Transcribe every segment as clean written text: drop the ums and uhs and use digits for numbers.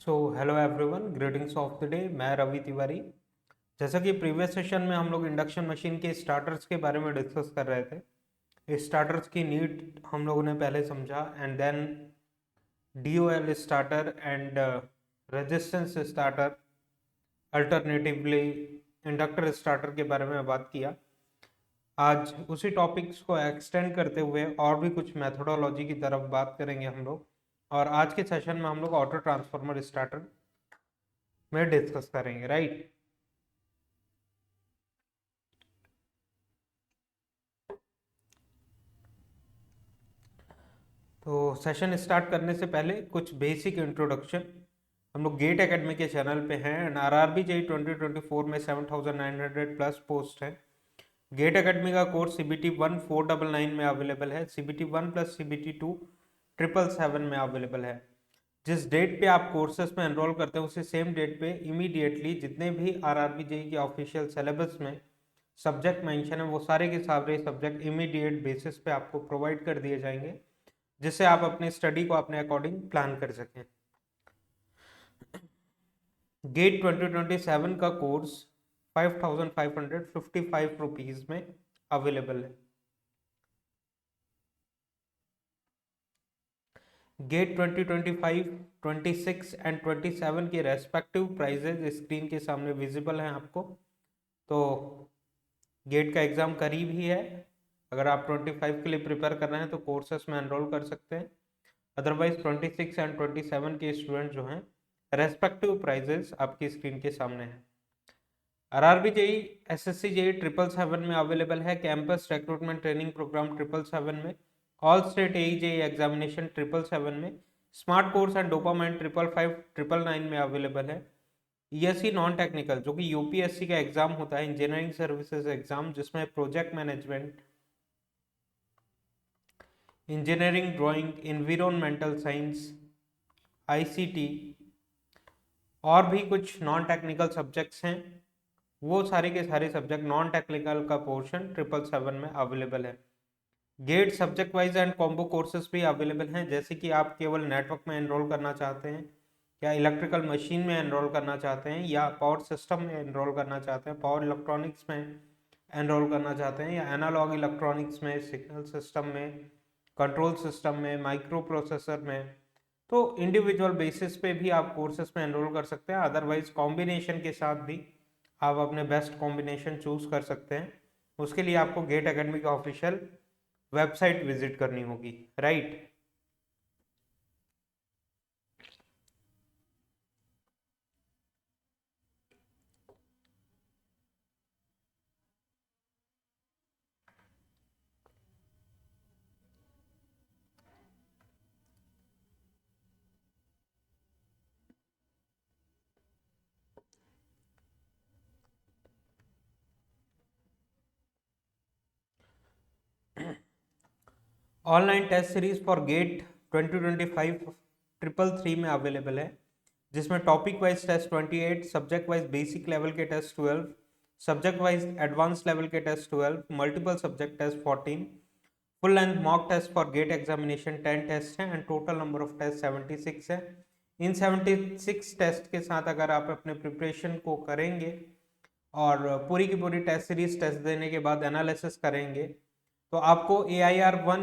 Hello everyone, greetings of the day. मैं रवि तिवारी। जैसा कि प्रीवियस सेशन में हम लोग इंडक्शन मशीन के स्टार्टर्स के बारे में डिस्कस कर रहे थे। स्टार्टर्स की नीड हम लोगों ने पहले समझा, and then DOL starter and resistance starter, alternatively inductor starter के बारे में बात किया। आज उसी टॉपिक्स को एक्सटेंड करते हुए और भी कुछ मेथोडोलॉजी की तरफ बात करेंगे हम लोग, और आज के सेशन में हम लोग ऑटो ट्रांसफार्मर स्टार्टर में डिस्कस करेंगे, राइट। तो सेशन स्टार्ट करने से पहले कुछ बेसिक इंट्रोडक्शन। हम लोग गेट एकेडमी के चैनल पे हैं एंड RRB JEE 2024 में 7,900 प्लस पोस्ट है। गेट एकेडमी का कोर्स CBT 1 499 में अवेलेबल है, CBT 1 प्लस CBT 2 777 में अवेलेबल है। जिस डेट पे आप कोर्सेज में एनरोल करते हैं उसी सेम डेट पे इमीडिएटली जितने भी RRB JEE के ऑफिशियल सिलेबस में सब्जेक्ट मेंशन है वो सारे के सारे सब्जेक्ट इमीडिएट बेसिस पे आपको प्रोवाइड कर दिए जाएंगे, जिससे आप अपनी स्टडी को अपने अकॉर्डिंग प्लान कर सकें। गेट 2027 का कोर्स 5,555 रुपीज में अवेलेबल है। गेट 2025, 26 एंड 27 के रेस्पेक्टिव प्राइजेज स्क्रीन के सामने विजिबल हैं आपको। तो गेट का एग्ज़ाम करीब ही है। अगर आप 25 के लिए प्रिपेयर कर रहे हैं तो कोर्सेस में एनरोल कर सकते हैं। अदरवाइज 26 एंड 27 के स्टूडेंट जो हैं रेस्पेक्टिव प्राइजेस आपकी स्क्रीन के सामने हैं। RRB JEE SSC JEE 777 में अवेलेबल है। कैंपस रिक्रूटमेंट ट्रेनिंग प्रोग्राम 777 में, all state AE JEE examination 777 में, स्मार्ट कोर्स एंड डोपामाइन 555 999 में अवेलेबल है। ESE नॉन टेक्निकल जो कि UPSC का एग्जाम होता है, इंजीनियरिंग सर्विसेज एग्जाम, जिसमें project management, engineering drawing, environmental science, ICT और भी कुछ नॉन टेक्निकल सब्जेक्ट्स हैं, वो सारे के सारे सब्जेक्ट नॉन टेक्निकल का पोर्शन 777 में अवेलेबल है। GATE subject wise and combo courses भी अवेलेबल हैं, जैसे कि आप केवल नेटवर्क में एनरोल करना चाहते हैं, या इलेक्ट्रिकल मशीन में एनरोल करना चाहते हैं, या पावर सिस्टम में एनरोल करना चाहते हैं, पावर इलेक्ट्रॉनिक्स में एनरोल करना चाहते हैं, या एनालॉग इलेक्ट्रॉनिक्स में, सिग्नल सिस्टम में, कंट्रोल सिस्टम में, माइक्रो प्रोसेसर में। तो इंडिविजुअल बेसिस पे भी आप कोर्सेज में एनरोल कर सकते हैं। अदरवाइज कॉम्बिनेशन के साथ भी आप अपने बेस्ट कॉम्बिनेशन चूज कर सकते हैं। उसके लिए आपको गेट एकेडमी का ऑफिशियल वेबसाइट विजिट करनी होगी, right. Online test series for GATE 2025 333 में अवेलेबल है, जिसमें topic wise test 28, subject wise basic level के test 12, subject wise advance level के test 12, multiple subject test 14, full length mock test for GATE examination 10 test हैं, and total number of test 76 है। इन 76 test के साथ अगर आप अपने प्रिपरेशन को करेंगे और पूरी की पूरी टेस्ट सीरीज टेस्ट देने के बाद एनालिसिस करेंगे, तो आपको AIR 1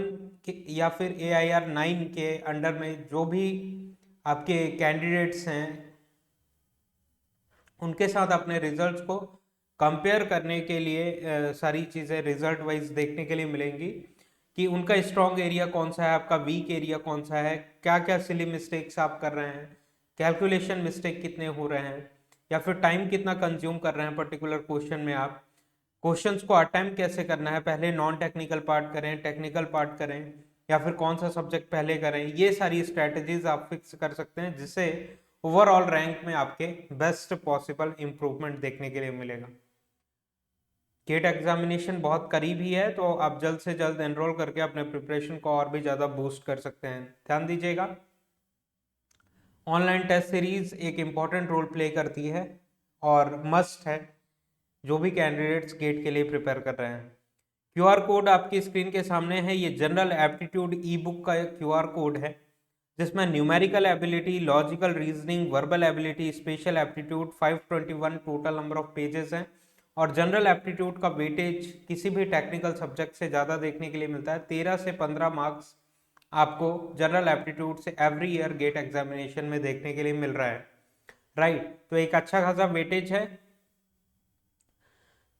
या फिर AIR 9 के अंडर में जो भी आपके कैंडिडेट्स हैं उनके साथ अपने रिजल्ट्स को कंपेयर करने के लिए सारी चीज़ें रिजल्ट वाइज देखने के लिए मिलेंगी कि उनका स्ट्रॉन्ग एरिया कौन सा है, आपका वीक एरिया कौन सा है, क्या क्या सिली मिस्टेक्स आप कर रहे हैं, कैलकुलेशन मिस्टेक कितने हो रहे हैं, या फिर टाइम कितना कंज्यूम कर रहे हैं पर्टिकुलर क्वेश्चन में। आप क्वेश्चंस को अटेम्प्ट कैसे करना है, पहले नॉन टेक्निकल पार्ट करें, टेक्निकल पार्ट करें, या फिर कौन सा सब्जेक्ट पहले करें, ये सारी स्ट्रेटजीज आप फिक्स कर सकते हैं, जिससे ओवरऑल रैंक में आपके बेस्ट पॉसिबल इंप्रूवमेंट देखने के लिए मिलेगा। गेट एग्जामिनेशन बहुत करीब ही है, तो आप जल्द से जल्द एनरोल करके अपने प्रिपरेशन को और भी ज़्यादा बूस्ट कर सकते हैं। ध्यान दीजिएगा, ऑनलाइन टेस्ट सीरीज एक इम्पॉर्टेंट रोल प्ले करती है और मस्ट है जो भी कैंडिडेट्स गेट के लिए प्रिपेयर कर रहे हैं। QR कोड आपकी स्क्रीन के सामने है, ये जनरल एप्टीट्यूड ई बुक का QR कोड है, जिसमें numerical ability, logical reasoning, verbal ability, special aptitude 521 total number of pages हैं। और जनरल एप्टीट्यूड का वेटेज किसी भी टेक्निकल सब्जेक्ट से ज़्यादा देखने के लिए मिलता है। 13 से 15 मार्क्स आपको जनरल एप्टीट्यूड से एवरी ईयर गेट एग्जामिनेशन में देखने के लिए मिल रहा है, राइट। तो एक अच्छा खासा वेटेज है।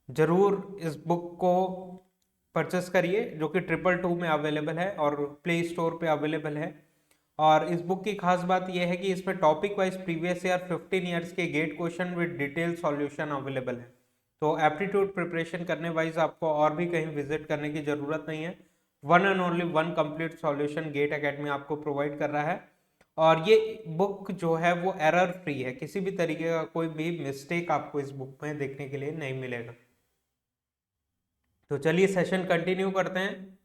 जरूर इस बुक को परचेस करिए, जो कि 222 में अवेलेबल है और प्ले स्टोर पे अवेलेबल है। और इस बुक की खास बात यह है कि इसमें topic wise previous year 15 years के GATE question with detail solution available है। तो एप्टीट्यूड प्रिपरेशन करने वाइज आपको और भी कहीं विजिट करने की जरूरत नहीं है। One and only one complete solution GATE academy आपको प्रोवाइड कर रहा है। और ये बुक जो है वो एरर फ्री है, किसी भी तरीके का कोई भी मिस्टेक आपको इस बुक में देखने के लिए नहीं मिलेगा। तो चलिए सेशन कंटिन्यू करते हैं।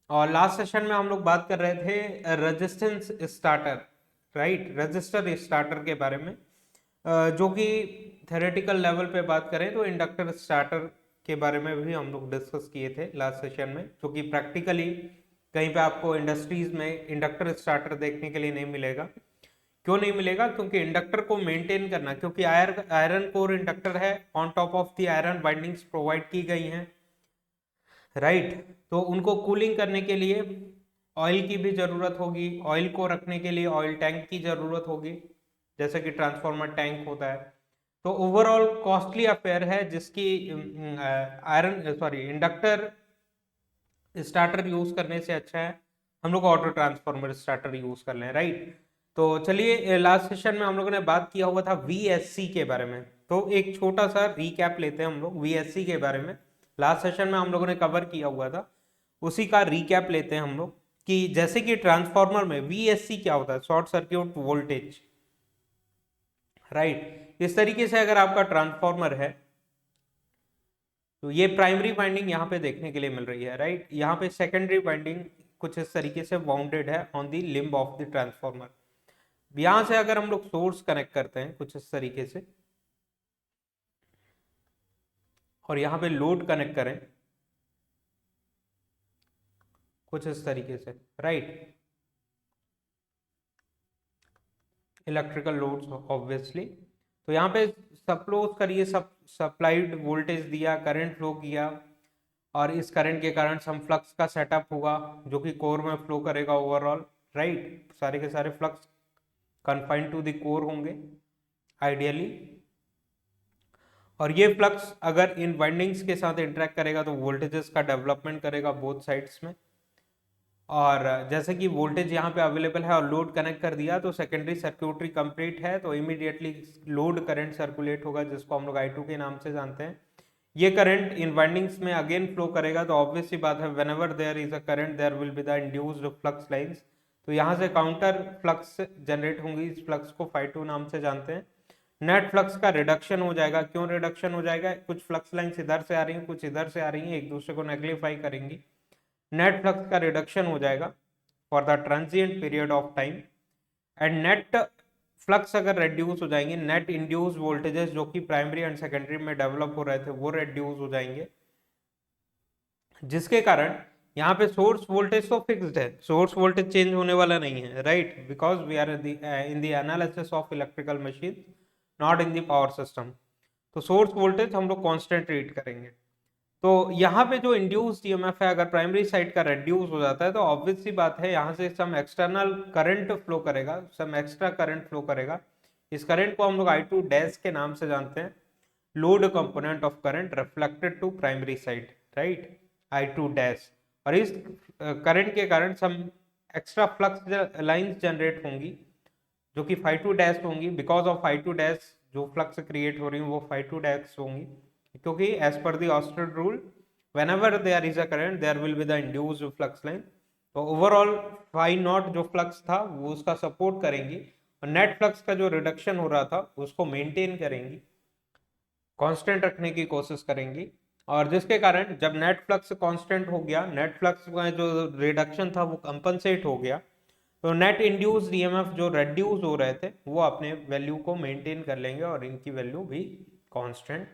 और लास्ट सेशन में हम लोग बात कर रहे थे resistance starter, right, register starter के बारे में, जो कि थ्योरेटिकल लेवल पे बात करें तो इंडक्टर स्टार्टर के बारे में भी हम लोग डिस्कस किए थे लास्ट सेशन में, जो कि प्रैक्टिकली कहीं पे आपको इंडस्ट्रीज में इंडक्टर स्टार्टर देखने के लिए नहीं मिलेगा। क्यों नहीं मिलेगा? क्योंकि इंडक्टर को मेंटेन करना, क्योंकि आयरन कोर इंडक्टर है, on top of the iron bindings provide की गई हैं, राइट। तो उनको कूलिंग करने के लिए ऑयल की भी जरूरत होगी, ऑयल को रखने के लिए ऑयल टैंक की जरूरत होगी, जैसे कि ट्रांसफार्मर टैंक होता है। तो ओवरऑल कॉस्टली अफेयर है, जिसकी इंडक्टर स्टार्टर यूज करने से अच्छा है हम लोग ऑटो ट्रांसफार्मर स्टार्टर यूज कर लें, राइट। तो चलिए लास्ट सेशन में हम लोगों ने बात किया हुआ था VSC के बारे में, तो एक छोटा सा रीकैप लेते हैं हम लोग VSC के बारे में। लास्ट सेशन में हम लोगों ने कवर किया हुआ था, उसी का रीकैप लेते हैं हम लोग। कि जैसे कि ट्रांसफार्मर में VSC क्या होता है, शॉर्ट सर्किट वोल्टेज, राइट। इस तरीके से अगर आपका ट्रांसफार्मर है तो ये प्राइमरी वाइंडिंग यहाँ पे देखने के लिए मिल रही है, राइट। यहाँ पे सेकेंडरी वाइंडिंग कुछ इस तरीके से बाउंडेड है on the limb of the transformer. यहां से अगर हम लोग सोर्स कनेक्ट करते हैं कुछ इस तरीके से, और यहाँ पे लोड कनेक्ट करें कुछ इस तरीके से, राइट, इलेक्ट्रिकल लोड्स ऑब्वियसली। तो यहाँ पे सप्लोज करिए, सप्लाइड वोल्टेज दिया, करंट फ्लो किया, और इस करंट के कारण सम फ्लक्स का सेटअप होगा जो कि कोर में फ्लो करेगा ओवरऑल, राइट। सारे के सारे flux confined to the core होंगे आइडियली। और ये फ्लक्स अगर इन वाइंडिंग्स के साथ इंटरेक्ट करेगा तो वोल्टेजेस का डेवलपमेंट करेगा बोथ साइड्स में। और जैसे कि वोल्टेज यहाँ पे अवेलेबल है और लोड कनेक्ट कर दिया तो सेकेंडरी सर्क्यूटरी कंप्लीट है, तो इमीडिएटली लोड करंट सर्कुलेट होगा, जिसको हम लोग I2 के नाम से जानते हैं। ये करंट इन वाइंडिंग्स में अगेन फ्लो करेगा, तो ऑब्वियस सी बात है whenever there is a current there will be the induced flux lines. तो यहाँ से काउंटर फ्लक्स जनरेट होंगी, इस फ्लक्स को Φ2 नाम से जानते हैं। नेट फ्लक्स का रिडक्शन हो जाएगा। क्यों रिडक्शन हो जाएगा? कुछ फ्लक्स लाइंस इधर से आ रही हैं, कुछ इधर से आ रही हैं, एक दूसरे को नेगलिफाई करेंगी, नेट फ्लक्स का रिडक्शन हो जाएगा for the transient period of time. And net flux अगर रेड्यूस हो जाएंगे, नेट इंड्यूस वोल्टेजेस जो कि प्राइमरी एंड सेकेंडरी में डेवलप हो रहे थे वो रेड्यूस हो जाएंगे, जिसके कारण यहाँ पे सोर्स वोल्टेज तो फिक्स्ड है, सोर्स वोल्टेज चेंज होने वाला नहीं है, right, because we are in the analysis of electrical machine, not in the power system. तो सोर्स वोल्टेज हम लोग कांस्टेंट रीड करेंगे। तो यहाँ पे जो इंड्यूस्ड ईएमएफ है अगर प्राइमरी साइड का रेड्यूस हो जाता है तो ऑब्वियस सी बात है यहाँ से सम एक्सटर्नल करंट फ्लो करेगा, सम एक्स्ट्रा करंट फ्लो करेगा। इस करंट को हम लोग I2 डैश के नाम से जानते हैं, load component of current reflected to primary side, right, I2 dash. और इस करंट के कारण some extra flux lines generate होंगी जो कि Φ2 डैश होंगी। बिकॉज ऑफ Φ2 डैश जो फ्लक्स क्रिएट हो रही है वो Φ2 डैश होंगी, क्योंकि as per the Oersted rule whenever there is a current there will be the induced flux line। तो ओवरऑल फाई नॉट जो फ्लक्स था वो उसका सपोर्ट करेंगी, और नेट फ्लक्स का जो रिडक्शन हो रहा था उसको मेंटेन करेंगी, कांस्टेंट रखने की कोशिश करेंगी। और जिसके कारण जब नेट फ्लक्स कांस्टेंट हो गया, नेट फ्लक्स का जो रिडक्शन था वो कंपनसेट हो गया, तो नेट इंड्यूस्ड ईएमएफ जो रेड्यूस हो रहे थे वो अपने वैल्यू को मेंटेन कर लेंगे और इनकी वैल्यू भी कांस्टेंट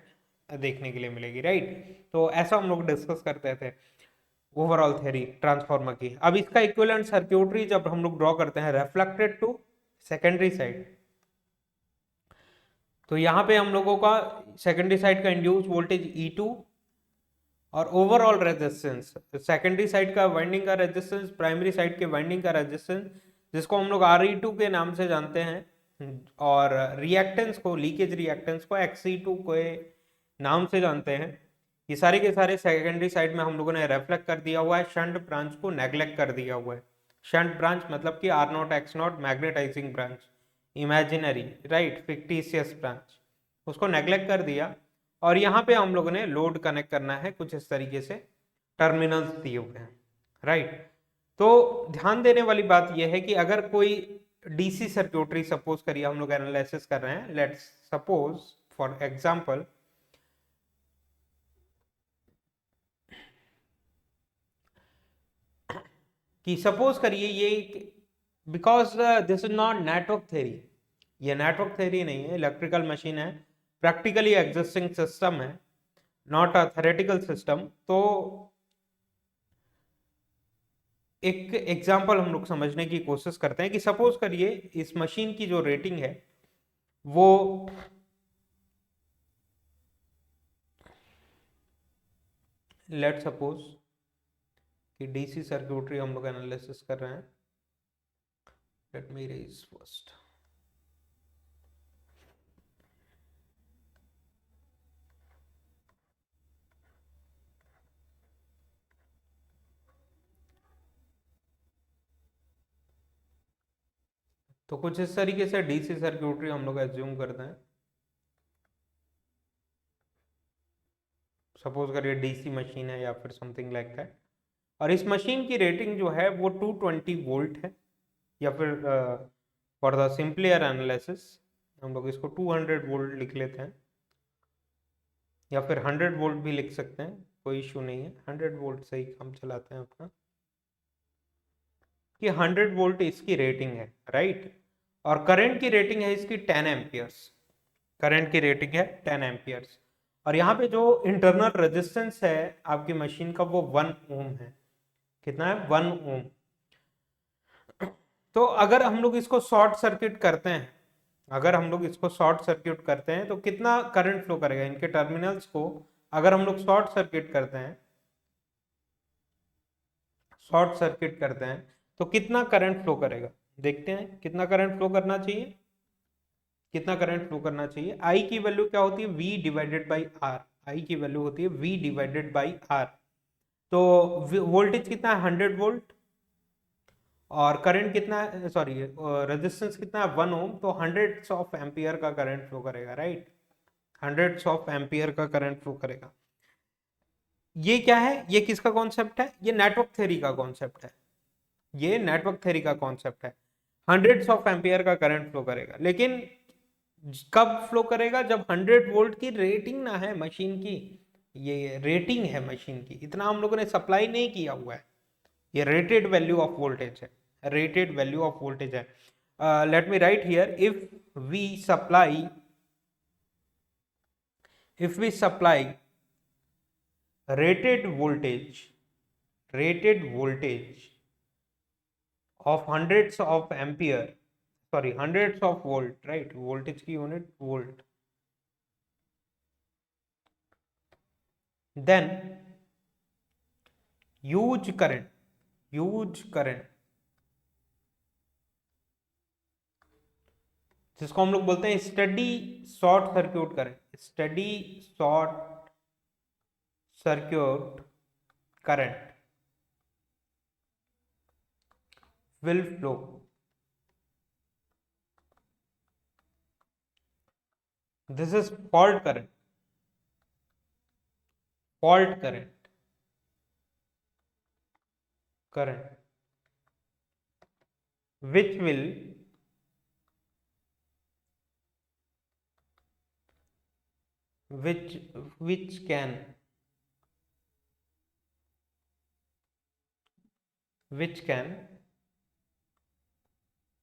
देखने के लिए मिलेगी, राइट। तो ऐसा हम लोग डिस्कस करते थे। ओवरऑल थ्योरी ट्रांसफार्मर की। अब इसका इक्विवेलेंट सर्क्यूटरी जब हम लोग ड्रॉ करते हैं रिफ्लेक्टेड टू सेकेंडरी साइड, तो यहाँ पे हम लोगों का सेकेंडरी साइड का इंड्यूस वोल्टेज E2 और ओवरऑल रेजिस्टेंस, सेकेंडरी साइड का वाइंडिंग का रेजिस्टेंस, प्राइमरी साइड के वाइंडिंग का रेजिस्टेंस, जिसको हम लोग Re2 के नाम से जानते हैं, और रिएक्टेंस को, लीकेज रिएक्टेंस को Xe2 के नाम से जानते हैं। ये सारे के सारे सेकेंडरी साइड में हम लोगों ने रिफ्लेक्ट कर दिया हुआ है, शंट ब्रांच को नेग्लेक्ट कर दिया हुआ है। शंट ब्रांच मतलब कि R0 X0 magnetizing branch, imaginary right fictitious branch, उसको नेग्लेक्ट कर दिया। और यहाँ पे हम लोगों ने लोड कनेक्ट करना है कुछ इस तरीके से, टर्मिनल्स दिए हुए हैं राइट। तो ध्यान देने वाली बात यह है कि अगर कोई डीसी सर्क्यूटरी सपोज करिए हम लोग एनालिसिस कर रहे हैं, लेट्स सपोज फॉर एग्जांपल कि सपोज करिए ये, because this is not network theory, ये नेटवर्क थ्योरी नहीं है, इलेक्ट्रिकल मशीन है, प्रैक्टिकली एग्जिस्टिंग सिस्टम है, नॉट अ थ्योरेटिकल सिस्टम। तो एक एग्जांपल हम लोग समझने की कोशिश करते हैं कि सपोज करिए इस मशीन की जो रेटिंग है वो लेट सपोज कि डीसी सर्क्यूटरी हम लोग एनालिसिस कर रहे हैं। Let me raise first. तो कुछ इस तरीके से डीसी सर्क्यूटरी हम लोग एज्यूम करते हैं। सपोज करिए डीसी मशीन है या फिर समथिंग लाइक दैट, और इस मशीन की रेटिंग जो है वो 220 वोल्ट है, या फिर फॉर द सिंपलियर एनालिसिस हम लोग इसको 200 वोल्ट लिख लेते हैं, या फिर 100 वोल्ट भी लिख सकते हैं, कोई इशू नहीं है, 100 वोल्ट से ही काम चलाते हैं अपना। कि 100 वोल्ट इसकी रेटिंग है राइट, और करंट की रेटिंग है इसकी 10 एम्पियर्स, करंट की रेटिंग है 10 एम्पियर्स। और यहाँ पे जो इंटरनल रेजिस्टेंस है आपकी मशीन का वो 1 ओम है। कितना है? 1 ओम। तो अगर हम लोग इसको शॉर्ट सर्किट करते हैं, अगर हम लोग इसको शॉर्ट सर्किट करते हैं तो कितना करंट फ्लो करेगा? इनके टर्मिनल्स को अगर हम लोग शॉर्ट सर्किट करते हैं, शॉर्ट सर्किट करते हैं तो कितना करंट फ्लो करेगा? देखते हैं कितना करंट फ्लो करना चाहिए, कितना करंट फ्लो करना चाहिए। आई की वैल्यू क्या होती है? V divided by R. I की वैल्यू होती है V डिवाइडेड बाई आर। तो वोल्टेज कितना है? 100 वोल्ट, और करंट कितना है, सॉरी रेजिस्टेंस कितना है? 1 ओम। तो हंड्रेड्स ऑफ एम्पियर का करंट फ्लो करेगा राइट, हंड्रेड्स ऑफ एम्पियर का करंट फ्लो करेगा। ये क्या है? ये किसका कॉन्सेप्ट है? ये नेटवर्क थ्योरी का कॉन्सेप्ट है, ये नेटवर्क थ्योरी का कॉन्सेप्ट है। हंड्रेड्स ऑफ एम्पियर का करंट फ्लो करेगा, लेकिन कब फ्लो करेगा? जब 100 वोल्ट की रेटिंग ना है मशीन की, ये रेटिंग है मशीन की, इतना हम लोगों ने सप्लाई नहीं किया हुआ है, ये रेटेड वैल्यू ऑफ वोल्टेज है, रेटेड वैल्यू ऑफ वोल्टेज है। Let me right here, if we supply rated voltage, rated voltage of hundreds of ampere, sorry hundreds of volt, right, voltage की unit volt, then huge current, huge current, जिसको हम लोग बोलते हैं study short circuit current, study short circuit current will flow, this is fault current, fault current, current which will which which can which can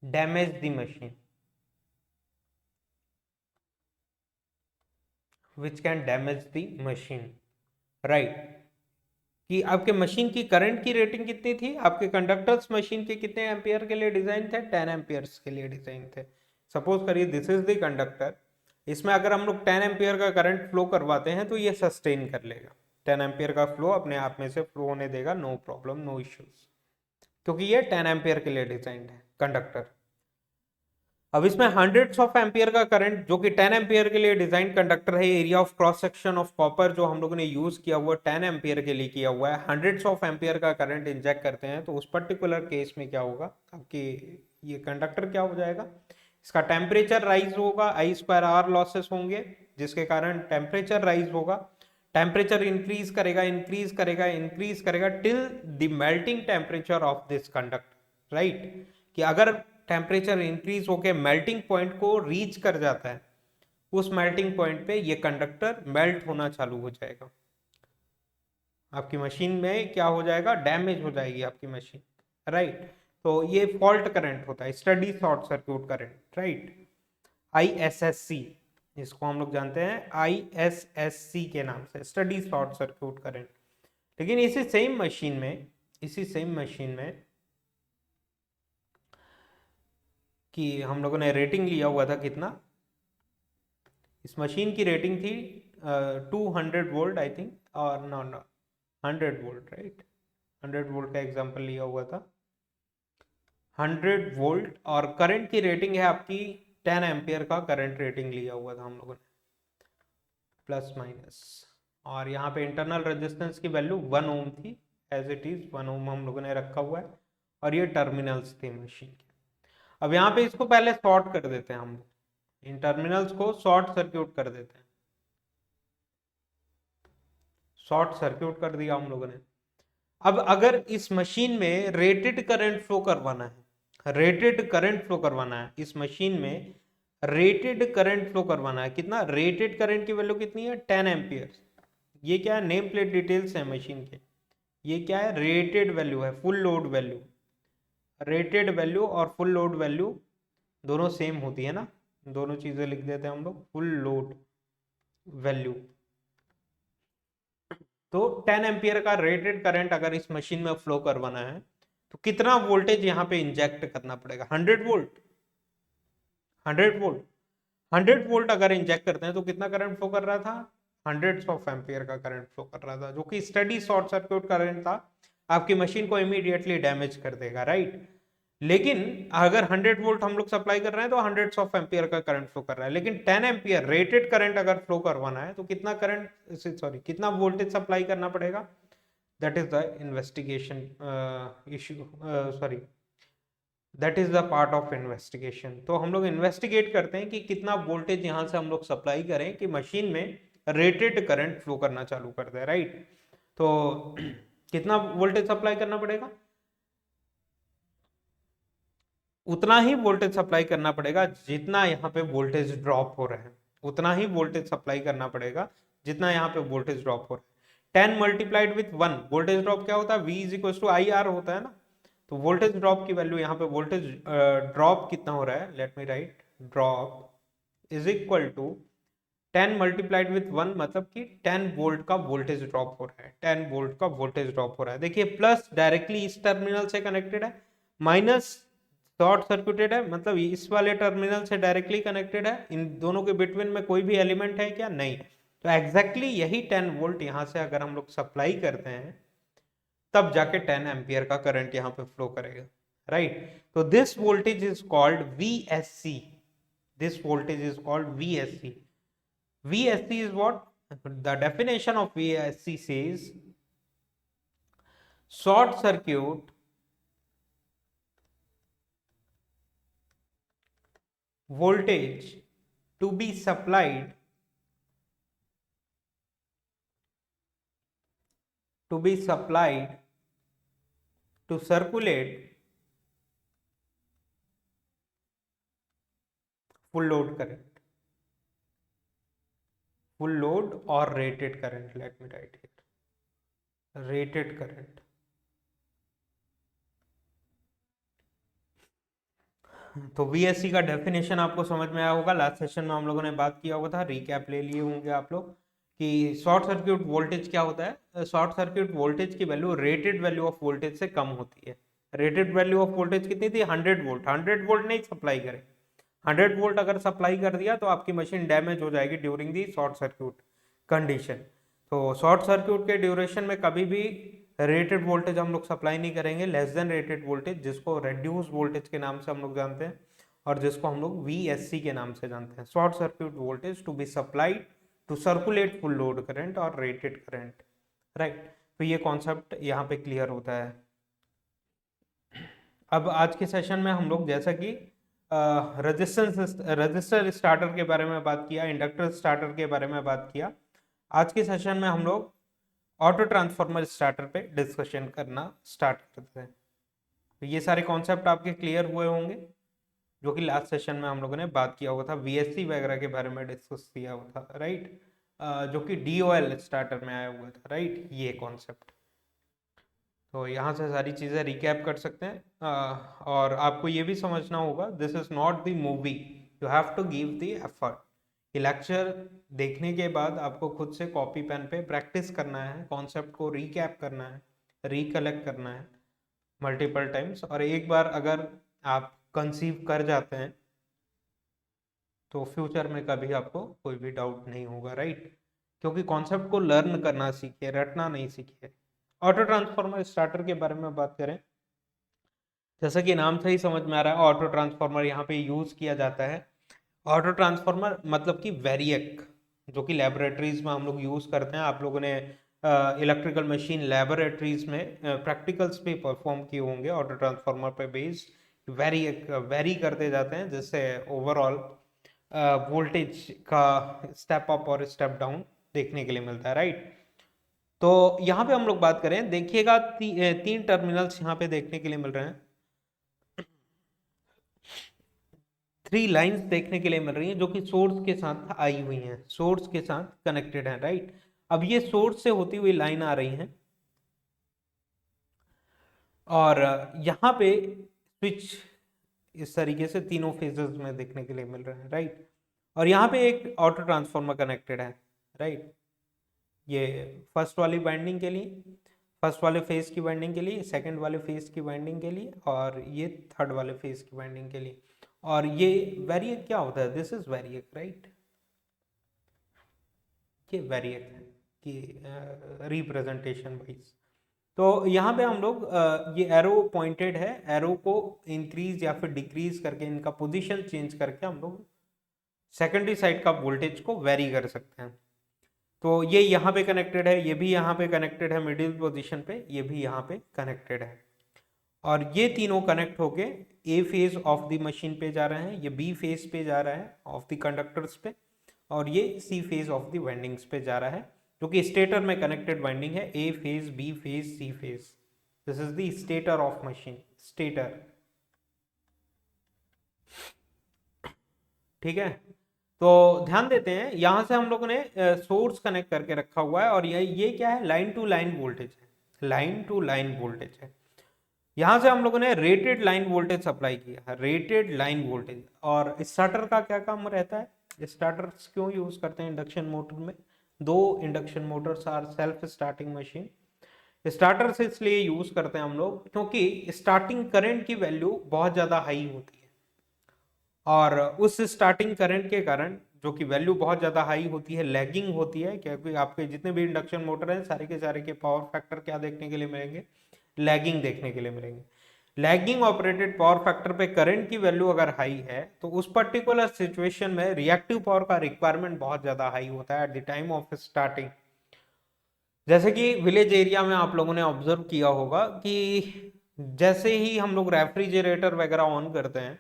damage the machine, which can damage the machine, right? कि आपके machine की current की rating कितनी थी, आपके conductors machine के कितने ampere के लिए डिजाइन थे, 10 एम्पियर्स के लिए डिजाइन थे। सपोज करिए दिस इज द कंडक्टर, इसमें अगर हम लोग 10 एम्पियर का करंट फ्लो करवाते हैं तो ये सस्टेन कर लेगा, 10 एम्पियर का फ्लो अपने आप में से फ्लो होने देगा, नो प्रॉब्लम नो इश्यूज, क्योंकि ये 10 एम्पियर के लिए डिजाइन है कंडक्टर। अब इसमें हंड्रेड्स ऑफ एम्पियर का करंट जो कि 10 एम्पियर के लिए डिजाइन कंडक्टर है, area of cross section of copper जो हम लोगों ने यूज किया हुआ 10 एम्पियर के लिए किया हुआ है, हंड्रेड्स ऑफ एम्पियर का करंट इंजेक्ट करते हैं, तो उस पर्टिकुलर केस में क्या होगा, आपकी ये कंडक्टर क्या हो जाएगा, इसका टेम्परेचर राइज होगा, आई स्क्वायर आर लॉसेस होंगे, जिसके कारण टेम्परेचर राइज होगा, टेम्परेचर इंक्रीज करेगा इंक्रीज करेगा इंक्रीज करेगा till the melting temperature of this conductor, right. कि अगर टेम्परेचर इंक्रीज होकर मेल्टिंग पॉइंट को रीच कर जाता है, उस मेल्टिंग पॉइंट पे ये कंडक्टर मेल्ट होना चालू हो जाएगा, आपकी मशीन में क्या हो जाएगा, डैमेज हो जाएगी आपकी मशीन, राइट। तो ये फॉल्ट करंट होता है, study short circuit current, right. ISSC, इसको हम लोग जानते हैं ISSC के नाम से, स्टडी शॉर्ट सर्क्यूट करंट। लेकिन इसी सेम मशीन में कि हम लोगों ने रेटिंग लिया हुआ था कितना, इस मशीन की रेटिंग थी 200 वोल्ट आई थिंक, और नो 100 वोल्ट, राइट, 100 वोल्ट का एग्जांपल लिया हुआ था, 100 वोल्ट, और करंट की रेटिंग है आपकी 10 एम्पियर का करंट रेटिंग लिया हुआ था हम लोगों ने, प्लस माइनस, और यहाँ पे इंटरनल रेजिस्टेंस की वैल्यू 1 ओम थी, एज इट इज 1 ओम हम लोगों ने रखा हुआ है, और ये टर्मिनल्स थे मशीन के। अब यहाँ पे इसको पहले शॉर्ट कर देते हैं हम लोग, इन टर्मिनल्स को शॉर्ट सर्क्यूट कर देते हैं, शॉर्ट सर्क्यूट कर दिया हम लोगों ने। अब अगर इस मशीन में रेटेड करंट फ्लो करवाना है, रेटेड करंट फ्लो करवाना है इस मशीन में, रेटेड करंट फ्लो करवाना है, कितना, रेटेड करंट की वैल्यू कितनी है, 10 एम्पियर। ये क्या है, नेम प्लेट डिटेल्स है मशीन के, ये क्या है, रेटेड वैल्यू है, full load value, rated value और फुल लोड वैल्यू दोनों सेम होती है ना, दोनों चीजें लिख देते हैं हम लोग, फुल लोड वैल्यू। तो 10 एम्पियर का रेटेड करंट अगर इस मशीन में फ्लो करवाना है तो कितना वोल्टेज यहाँ पे इंजेक्ट करना पड़ेगा, 100 वोल्ट, 100 वोल्ट, 100 वोल्ट अगर इंजेक्ट करते हैं तो कितना करंट फ्लो कर रहा था, हंड्रेड्स ऑफ एम्पियर का करंट फ्लो कर रहा था, जो कि स्टडी शॉर्ट सर्क्यूट करंट था, आपकी मशीन को इमीडिएटली डैमेज कर देगा, राइट। लेकिन अगर 100 वोल्ट हम लोग सप्लाई कर रहे हैं तो हंड्रेड्स ऑफ एम्पियर का करंट फ्लो कर रहा है, लेकिन 10 एम्पियर रेटेड करंट अगर फ्लो करवाना है तो कितना करंट, सॉरी कितना वोल्टेज सप्लाई करना पड़ेगा, that is the investigation issue, sorry that is the part of investigation. तो हम लोग इन्वेस्टिगेट करते हैं कि कितना वोल्टेज यहाँ से हम लोग सप्लाई करें कि मशीन में रेटेड करंट फ्लो करना चालू कर दे, राइट। तो कितना वोल्टेज सप्लाई करना पड़ेगा, उतना ही वोल्टेज सप्लाई करना पड़ेगा जितना यहाँ पे वोल्टेज ड्रॉप हो रहा है, उतना ही वोल्टेज सप्लाई करना पड़ेगा जितना यहाँ पे वोल्टेज ड्रॉप हो रहा है। 10 मल्टीप्लाइड विथ 1, वोल्टेज ड्रॉप क्या होता है, V is equal to I R होता है ना, तो वोल्टेज ड्रॉप की वैल्यू यहाँ पे, वोल्टेज ड्रॉप कितना हो रहा है, let me write, drop is equal to 10 multiplied with 1, मतलब कि 10 वोल्ट का वोल्टेज ड्रॉप हो रहा है, 10 वोल्ट का वोल्टेज ड्रॉप हो रहा है। देखिए प्लस डायरेक्टली इस टर्मिनल से कनेक्टेड है, माइनस शॉर्ट सर्क्यूटेड है, मतलब इस वाले टर्मिनल से डायरेक्टली कनेक्टेड है, इन दोनों के बिटवीन में कोई भी एलिमेंट है क्या, नहीं। तो एग्जैक्टली यही 10 वोल्ट यहाँ से अगर हम लोग सप्लाई करते हैं तब जाके 10 एम्पियर का करंट यहाँ पे फ्लो करेगा, राइट। तो this voltage is called VSC, this voltage is called VSC। VSC is what? The definition of VSC says short circuit voltage to be supplied to circulate full load current, full load or rated current, let me write here, rated current। तो VSC का definition आपको समझ में आया होगा, last session में हम लोगों ने बात किया हुआ था, रिकैप ले लिए होंगे आप लोग कि शॉर्ट सर्क्यूट वोल्टेज क्या होता है, शॉर्ट सर्क्यूट वोल्टेज की value rated value of voltage से कम होती है। रेटेड वैल्यू ऑफ वोल्टेज कितनी थी, 100 वोल्ट। 100 वोल्ट नहीं सप्लाई करें, 100 वोल्ट अगर सप्लाई कर दिया तो आपकी मशीन डैमेज हो जाएगी during the short circuit condition. तो शॉर्ट सर्क्यूट के ड्यूरेशन में कभी भी रेटेड वोल्टेज हम लोग सप्लाई नहीं करेंगे, लेस देन रेटेड वोल्टेज, जिसको रेड्यूस वोल्टेज के नाम से हम लोग जानते हैं और जिसको हम लोग VSC के नाम से जानते हैं, short circuit voltage to be supplied to circulate full load current और रेटेड करंट, राइट। तो ये कॉन्सेप्ट यहाँ पे क्लियर होता है। अब आज के सेशन में हम लोग जैसा कि रजिस्टर स्टार्टर के बारे में बात किया, इंडक्टर स्टार्टर के बारे में बात किया, आज के सेशन में हम लोग ऑटो ट्रांसफार्मर स्टार्टर पे डिस्कशन करना स्टार्ट करते हैं। तो ये सारे कॉन्सेप्ट आपके क्लियर हुए होंगे, जो कि लास्ट सेशन में हम लोगों ने बात किया हुआ था, VSC वगैरह के बारे में डिस्कस किया हुआ था, राइट, जो कि DOL स्टार्टर में आया हुआ था, राइट, ये कॉन्सेप्ट। तो यहाँ से सारी चीज़ें रिकैप कर सकते हैं, और आपको ये भी समझना होगा, this is not the movie, you have to give the effort. ये लेक्चर देखने के बाद आपको खुद से कॉपी पेन पे प्रैक्टिस करना है, कॉन्सेप्ट को रिकैप करना है, रिकलेक्ट करना है मल्टीपल टाइम्स, और एक बार अगर आप कंसीव कर जाते हैं तो फ्यूचर में कभी आपको कोई भी डाउट नहीं होगा, राइट, क्योंकि कॉन्सेप्ट को लर्न करना सीखिए, रटना नहीं सीखिए। ऑटो ट्रांसफार्मर स्टार्टर के बारे में बात करें, जैसा कि नाम से ही समझ में आ रहा है, ऑटो ट्रांसफार्मर यहाँ पे यूज किया जाता है। ऑटो ट्रांसफार्मर मतलब कि वेरिएक, जो कि लेबोरेटरीज में हम लोग यूज करते हैं। आप लोगों ने इलेक्ट्रिकल मशीन लेबोरेटरीज में प्रैक्टिकल्स पे परफॉर्म किए होंगे ऑटो ट्रांसफार्मर पे बेस्ड। वेरी करते जाते हैं, जिससे ओवरऑल वोल्टेज का स्टेप अप और स्टेप डाउन देखने के लिए मिलता है, राइट। तो यहाँ पे हम लोग बात करें, देखिएगा तीन टर्मिनल्स यहाँ पे देखने के लिए मिल रहे हैं, 3 लाइंस देखने के लिए मिल रही हैं, जो कि सोर्स के साथ आई हुई हैं, सोर्स के साथ कनेक्टेड है, राइट। अब ये सोर्स से होती हुई लाइन आ रही हैं और यहाँ पे स्विच इस तरीके से तीनों फेजेस में देखने के लिए मिल रहे हैं, राइट। और यहाँ पे एक ऑटो ट्रांसफार्मर कनेक्टेड है, राइट। ये फर्स्ट वाली वाइंडिंग के लिए, फर्स्ट वाले फेज की वाइंडिंग के लिए, सेकंड वाले फेज की वाइंडिंग के लिए, और ये थर्ड वाले फेज की वाइंडिंग के लिए। और ये वेरिएक क्या होता है, दिस इज वेरिएक, राइट, ये वेरिएक है कि रिप्रेजेंटेशन वाइज। तो यहाँ पे हम लोग ये एरो पॉइंटेड है, एरो को इंक्रीज या फिर डिक्रीज करके, इनका पोजीशन चेंज करके हम लोग सेकेंडरी साइड का वोल्टेज को वेरी कर सकते हैं। तो ये यहाँ पे कनेक्टेड है, ये भी यहाँ पे कनेक्टेड है मिडिल पोजीशन पे, ये भी यहाँ पे कनेक्टेड है, और ये तीनों कनेक्ट होके A phase of the machine पे जा रहे हैं, ये बी फेज पे जा रहा है ऑफ द कंडक्टर्स पे, और ये सी फेज ऑफ द वाइंडिंग्स पे जा रहा है, जो कि स्टेटर में कनेक्टेड वाइंडिंग है, A phase, B phase, C phase. This is the stator of machine, stator, ठीक है। तो ध्यान देते हैं, यहां से हम लोगों ने सोर्स कनेक्ट करके रखा हुआ है, और ये क्या है, लाइन टू लाइन वोल्टेज है, लाइन टू लाइन वोल्टेज है। यहां से हम लोगों ने रेटेड लाइन वोल्टेज सप्लाई किया, रेटेड लाइन वोल्टेज। और स्टार्टर का क्या काम रहता है, स्टार्टर्स क्यों यूज करते हैं इंडक्शन मोटर में, 2 induction motors are self starting machine. Starters इसलिए यूज करते हैं हम लोग क्योंकि स्टार्टिंग करंट की वैल्यू बहुत ज्यादा हाई होती है, और उस स्टार्टिंग करंट के कारण जो कि वैल्यू बहुत ज्यादा हाई होती है, लैगिंग होती है, क्योंकि आपके जितने भी इंडक्शन मोटर हैं सारे के सारे के पावर फैक्टर क्या देखने के लिए मिलेंगे, लैगिंग देखने के लिए मिलेंगे। लैगिंग ऑपरेटेड पावर फैक्टर पे करंट की वैल्यू अगर हाई है तो उस पर्टिकुलर सिचुएशन में रिएक्टिव पावर का रिक्वायरमेंट बहुत ज्यादा हाई होता है at the time of starting. जैसे कि विलेज एरिया में आप लोगों ने ऑब्जर्व किया होगा कि जैसे ही हम लोग रेफ्रिजरेटर वगैरह ऑन करते हैं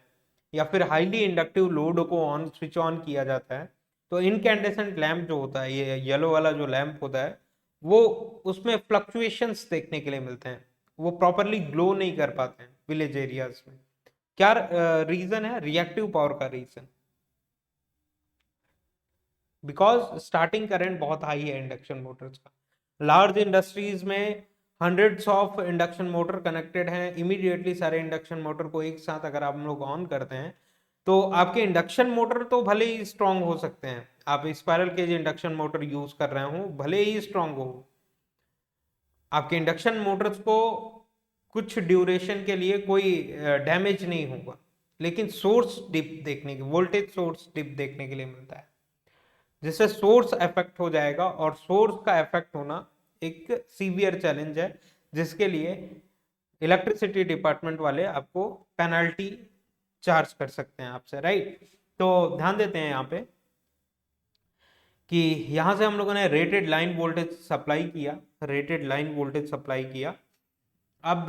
या फिर हाईली इंडक्टिव लोड को ऑन स्विच ऑन किया जाता है, तो इनकैंडेसेंट लैंप जो होता है, ये येलो वाला जो लैंप होता है, वो उसमें फ्लक्चुएशंस देखने के लिए मिलते हैं, वो प्रॉपरली ग्लो नहीं कर पाते हैं विलेज एरियाज में। क्या रीजन है, रिएक्टिव पावर का रीजन, बिकॉज स्टार्टिंग करंट बहुत हाई है इंडक्शन मोटर्स का। लार्ज इंडस्ट्रीज में hundreds of induction motor connected हैं, इमीडिएटली सारे इंडक्शन मोटर को एक साथ अगर आप लोग ऑन करते हैं तो आपके इंडक्शन मोटर तो भले ही स्ट्रांग हो सकते हैं, आप spiral cage induction motor use कर रहे हो भले ही स्ट्रांग हो, आपके इंडक्शन मोटर्स को कुछ ड्यूरेशन के लिए कोई डैमेज नहीं होगा, लेकिन सोर्स डिप देखने की, वोल्टेज सोर्स डिप देखने के लिए मिलता है, जिससे सोर्स इफेक्ट हो जाएगा, और सोर्स का इफेक्ट होना एक सीवियर चैलेंज है, जिसके लिए इलेक्ट्रिसिटी डिपार्टमेंट वाले आपको पेनल्टी चार्ज कर सकते हैं आपसे, राइट। तो ध्यान देते हैं यहाँ पे कि यहां से हम लोगों ने रेटेड लाइन वोल्टेज सप्लाई किया, रेटेड लाइन वोल्टेज सप्लाई किया। अब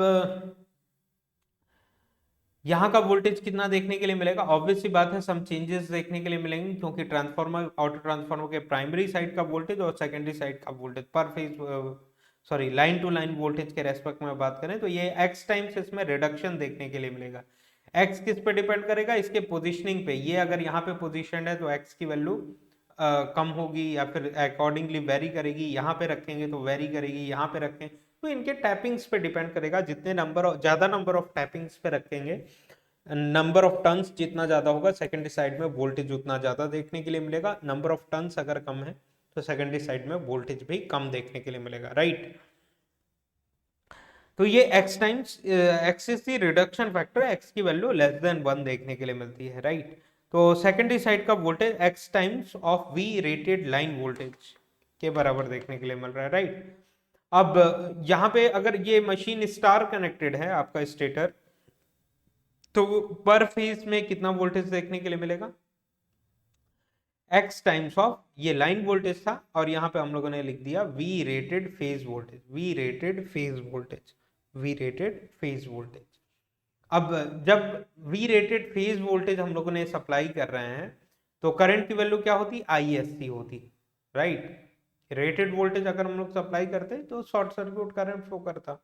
यहाँ का वोल्टेज कितना देखने के लिए मिलेगा, ऑब्वियस सी बात है सम चेंजेस देखने के लिए मिलेंगे, क्योंकि ट्रांसफार्मर, ऑटो ट्रांसफार्मर के प्राइमरी साइड का वोल्टेज और सेकेंडरी साइड का voltage per phase, sorry line to line voltage के रेस्पेक्ट में बात करें तो ये एक्स टाइम्स इसमें रिडक्शन देखने के लिए मिलेगा। एक्स किस पे डिपेंड करेगा, इसके पोजिशनिंग पे, ये अगर यहाँ पे पोजिशन है तो एक्स की वैल्यू कम होगी या फिर अकॉर्डिंगली वेरी करेगी, यहाँ पे रखेंगे तो वेरी करेगी, यहाँ पे रखें तो इनके टैपिंग्स पे डिपेंड करेगा, जितने ज्यादा नंबर ऑफ टैपिंग्स पे रखेंगे, नंबर ऑफ टर्न्स जितना ज्यादा होगा सेकेंडरी साइड में वोल्टेज उतना ज्यादा देखने के लिए मिलेगा, नंबर ऑफ टर्न्स अगर कम है तो सेकेंडरी साइड में वोल्टेज भी कम देखने के लिए मिलेगा, राइट। तो ये x times x is the reduction factor, x की वैल्यू लेस देन 1 देखने के लिए मिलती है, राइट। तो सेकेंडरी साइड का voltage x times of v rated line voltage के बराबर देखने के लिए मिल रहा है, राइट। अब यहाँ पे अगर ये मशीन स्टार कनेक्टेड है आपका स्टेटर, तो पर फेज में कितना वोल्टेज देखने के लिए मिलेगा, x टाइम्स ऑफ ये लाइन वोल्टेज था, और यहाँ पे हम लोगों ने लिख दिया v rated phase voltage, v rated phase voltage, v rated phase voltage. अब जब v रेटेड फेज वोल्टेज हम लोगों ने सप्लाई कर रहे हैं तो करंट की वैल्यू क्या होती, ISC होती, राइट। रेटेड वोल्टेज अगर हम लोग सप्लाई करते तो शॉर्ट सर्किट करंट फ्लो करता,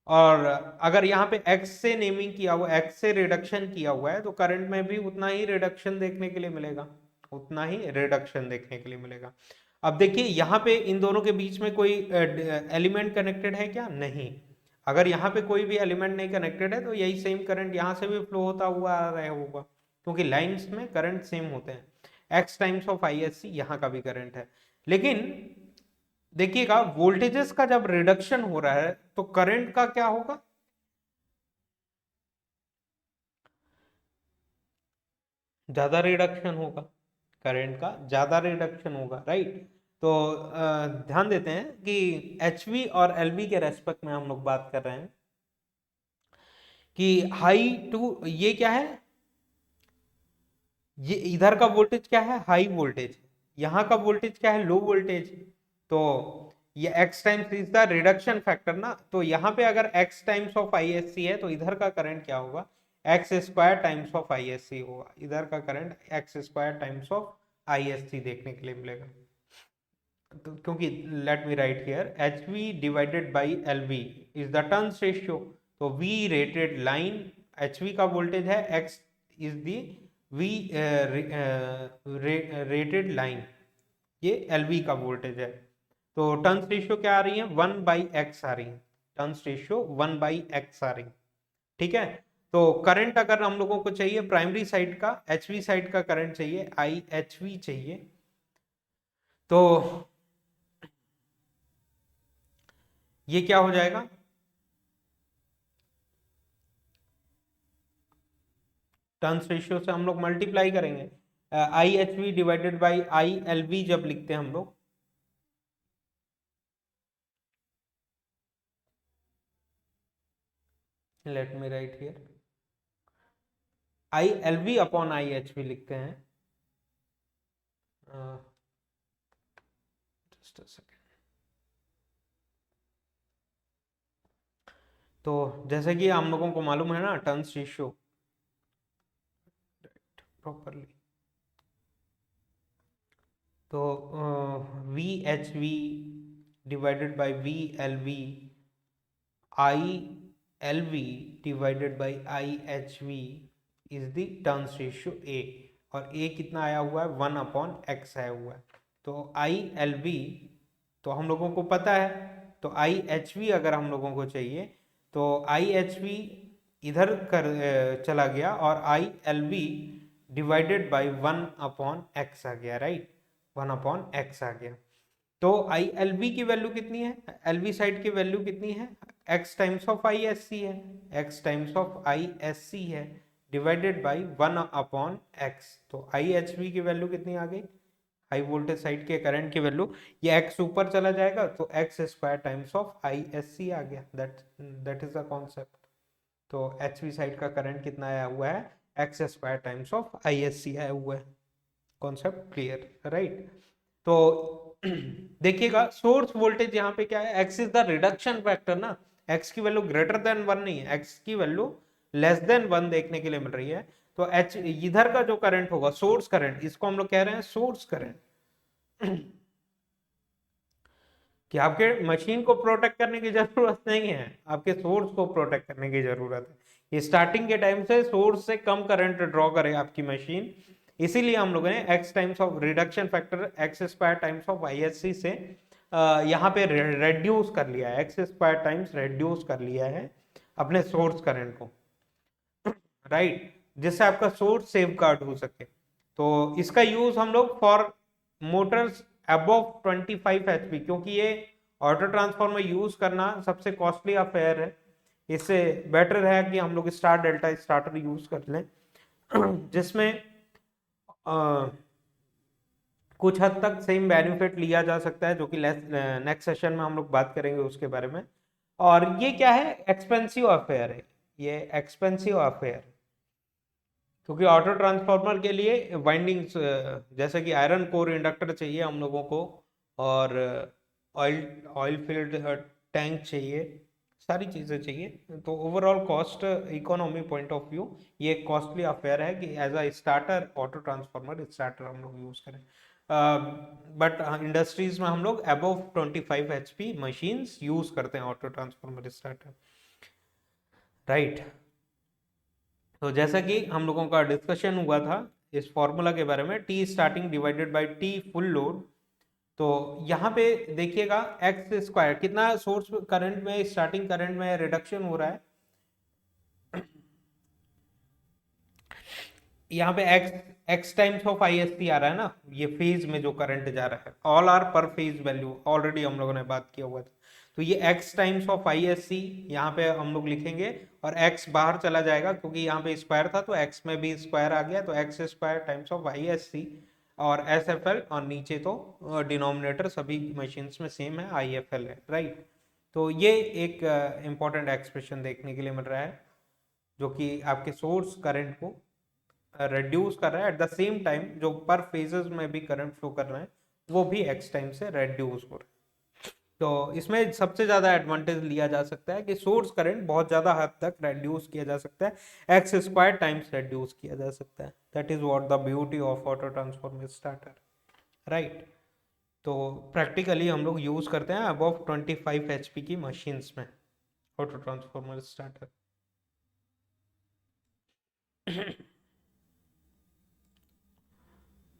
और अगर यहाँ पे x से नेमिंग किया हुआ, x से रिडक्शन किया हुआ है तो करंट में भी उतना ही रिडक्शन देखने के लिए मिलेगा, उतना ही रिडक्शन देखने के लिए मिलेगा। अब देखिए यहाँ पे इन दोनों के बीच में कोई एलिमेंट कनेक्टेड है क्या, नहीं। अगर यहाँ पे कोई भी एलिमेंट नहीं कनेक्टेड है तो यही सेम करंट यहाँ से भी फ्लो होता हुआ आ रहा होगा, क्योंकि लाइंस में करंट सेम होते हैं, x टाइम्स ऑफ ISC यहाँ का भी करंट है। लेकिन देखिएगा वोल्टेजेस का जब रिडक्शन हो रहा है तो करंट का क्या होगा, ज्यादा रिडक्शन होगा, करंट का ज्यादा रिडक्शन होगा, राइट। तो ध्यान देते हैं कि HV और LV के रेस्पेक्ट में हम लोग बात कर रहे हैं कि हाई टू, ये क्या है, ये इधर का वोल्टेज क्या है, हाई वोल्टेज, यहाँ का वोल्टेज क्या है, लो वोल्टेज। तो ये x times is the reduction factor ना, तो यहाँ पे अगर x टाइम्स ऑफ ISC है तो इधर का करंट क्या होगा, x square times of ISC होगा, इधर का current x square times of ISC देखने के लिए मिलेगा। तो क्योंकि late me right here HV divided by LV is the turns ratio, तो V रेटेड लाइन, HV का वोल्टेज है, x is the V rated line, ये LV का वोल्टेज है। तो टर्न्स रेशियो क्या आ रही है, 1/x आ रही है, टर्न्स रेशियो 1/x आ रही है, ठीक है। तो करंट अगर हम लोगों को चाहिए प्राइमरी साइड का, HV साइड का करंट चाहिए, IHV चाहिए, तो ये क्या हो जाएगा, टर्न्स रेशियो से हम लोग मल्टीप्लाई करेंगे, IHV डिवाइडेड बाई ILV जब लिखते हैं हम लोग, late me right here, ILV upon IHV लिखते हैं, जस्ट अ सेकेंड। तो जैसे कि हम लोगों को मालूम है ना टर्न्स रेशियो प्रॉपरली, तो VHV divided by VLV, ILV divided by IHV is the turns ratio A, और A कितना आया हुआ है, 1/x आया हुआ है। तो ILV तो हम लोगों को पता है, तो IHV अगर हम लोगों को चाहिए तो IHV इधर कर चला गया, और ILV डिवाइडेड बाई 1/x आ गया, राइट, 1/x आ गया। तो ILV की वैल्यू कितनी है, LV साइड की वैल्यू कितनी है, x टाइम्स ऑफ ISC है, x टाइम्स ऑफ ISC है, डिवाइडेड बाई 1/x। तो IHV की वैल्यू कितनी आ गई, हाई वोल्टेज साइड के करंट की वैल्यू, ये x ऊपर चला जाएगा तो x square times of ISC आ गया, दैट इज द कॉन्सेप्ट। तो HV साइड का करंट कितना आया हुआ है, x square times of ISC आया हुआ है। Concept clear, right. तो देखिएगा सोर्स वोल्टेज यहाँ पे क्या है, x is the reduction factor ना, x की वैल्यू ग्रेटर देन 1 नहीं है, x की वैल्यू लेस देन 1 देखने के लिए मिल रही है। तो h इधर का जो करंट होगा सोर्स करंट, इसको हम लोग कह रहे हैं सोर्स करंट। कि आपके मशीन को प्रोटेक्ट करने की जरूरत नहीं है, आपके सोर्स को प्रोटेक्ट करने की जरूरत है। ये स्टार्टिंग के टाइम से सोर्स से कम करंट ड्रॉ करे आपकी मशीन, इसीलिए हम लोगों ने x times of reduction factor x square times of ISC से यहाँ पे रेड्यूस कर लिया है, x स्क्वायर टाइम्स रेड्यूस कर लिया है अपने सोर्स करंट को, राइट, जिससे आपका सोर्स सेफ गार्ड हो सके। तो इसका यूज हम लोग फॉर मोटर्स अबव 25 HP, क्योंकि ये ऑटो ट्रांसफॉर्मर यूज करना सबसे कॉस्टली अफेयर है, इससे बेटर है कि हम लोग स्टार डेल्टा स्टार्टर यूज कर लें जिसमें कुछ हद तक सेम बेनिफिट लिया जा सकता है, जो कि नेक्स्ट सेशन में हम लोग बात करेंगे उसके बारे में। और ये क्या है, एक्सपेंसिव अफेयर है, ये एक्सपेंसिव अफेयर, क्योंकि ऑटो ट्रांसफार्मर के लिए वाइंडिंग्स जैसे कि आयरन कोर इंडक्टर चाहिए हम लोगों को, और ऑयल ऑयल फील्ड टैंक चाहिए, सारी चीज़ें चाहिए। तो overall cost economy point of view ये एक कॉस्टली अफेयर है कि as a starter auto transformer starter हम लोग यूज़ करें। बट इंडस्ट्रीज में हम लोग अबव 25 HP मशीन्स यूज़ करते हैं ऑटो ट्रांसफार्मर स्टार्टर, राइट। तो जैसा कि हम लोगों का डिस्कशन हुआ था इस फॉर्मूला के बारे में, T starting divided by T full load. तो यहाँ पे देखिएगा एक्स स्क्वायर कितना सोर्स करंट में, स्टार्टिंग करंट में रिडक्शन हो रहा है, यहाँ पे एक्स टाइम्स ऑफ ISC आ रहा है ना, ये फेज में जो करंट जा रहा है, ऑल आर पर फेज वैल्यू, ऑलरेडी हम लोगों ने बात किया हुआ था। तो ये एक्स टाइम्स ऑफ ISC यहाँ पे हम लोग लिखेंगे, और एक्स बाहर चला जाएगा क्योंकि यहाँ पे स्क्वायर था, तो एक्स में भी स्क्वायर आ गया, तो x square times of ISC और SFL, और नीचे तो डिनोमिनेटर सभी मशीन्स में सेम है, IFL है, राइट। तो ये एक इंपॉर्टेंट एक्सप्रेशन देखने के लिए मिल रहा है, जो कि आपके सोर्स करंट को रिड्यूस कर रहा है, एट द सेम टाइम जो पर फेजेस में भी करंट फ्लो कर रहे हैं वो भी एक्स टाइम से रिड्यूस हो रहा है। तो इसमें सबसे ज्यादा एडवांटेज लिया जा सकता है कि सोर्स करंट बहुत ज्यादा हद तक रिड्यूस किया जा सकता है, एक्स स्क्वायर टाइम्स रिड्यूस किया जा सकता है। That is what the beauty of auto transformer starter, right. तो प्रैक्टिकली हम लोग यूज करते हैं अबव 25 HP की मशीन्स में ऑटो ट्रांसफॉर्मर स्टार्टर।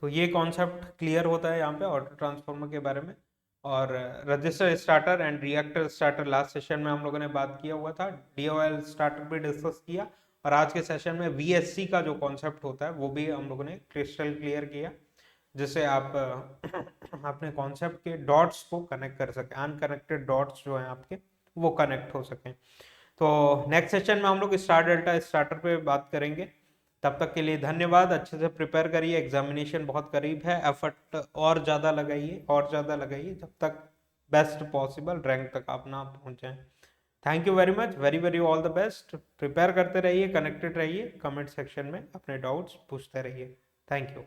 तो ये कॉन्सेप्ट क्लियर होता है यहाँ पे ऑटो ट्रांसफार्मर के बारे में। और register starter and reactor starter last session में हम लोगों ने बात किया हुआ था, DOL स्टार्टर भी डिस्कस किया, और आज के सेशन में VSC का जो कॉन्सेप्ट होता है वो भी हम लोगों ने क्रिस्टल क्लियर किया, जिससे आप अपने कॉन्सेप्ट के डॉट्स को कनेक्ट कर सकें, अनकनेक्टेड डॉट्स जो हैं आपके वो कनेक्ट हो सकें। तो नेक्स्ट सेशन में हम लोग स्टार डेल्टा स्टार्टर पे बात करेंगे। तब तक के लिए धन्यवाद, अच्छे से प्रिपेयर करिए, एग्जामिनेशन बहुत करीब है, एफर्ट और ज़्यादा लगाइए, और ज़्यादा लगाइए, जब तक बेस्ट पॉसिबल रैंक तक आप ना पहुँच जाएं। Thank you very much, very very all the best. Prepare करते रहिए, कनेक्टेड रहिए, कमेंट सेक्शन में अपने डाउट्स पूछते रहिए। Thank you.